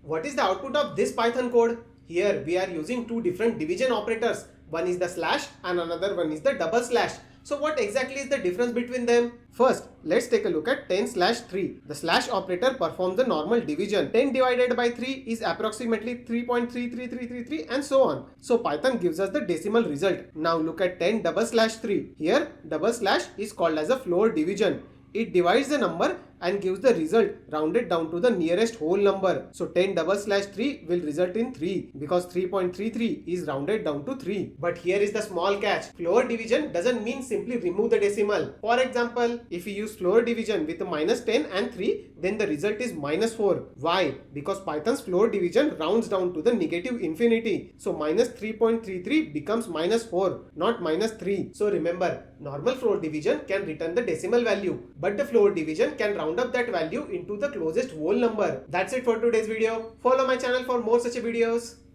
what is the output of this Python code? Here we are using two different division operators. One is the slash and another one is the double slash. So what exactly is the difference between them? First, let's take a look at 10 slash 3. The slash operator performs the normal division. 10 divided by 3 is approximately 3.33333 and so on. So Python gives us the decimal result. Now look at 10 double slash 3. Here double slash is called as a floor division. It divides the number and gives the result rounded down to the nearest whole number. So 10 double slash 3 will result in 3 because 3.33 is rounded down to 3. But here is the small catch. Floor division doesn't mean simply remove the decimal. For example, if you use floor division with a minus 10 and 3, then the result is minus 4. Why? Because Python's floor division rounds down to the negative infinity. So minus 3.33 becomes minus 4, not minus 3. So remember, normal floor division can return the decimal value, but the floor division can round up that value into the closest whole number. That's it for today's video. Follow my channel for more such videos.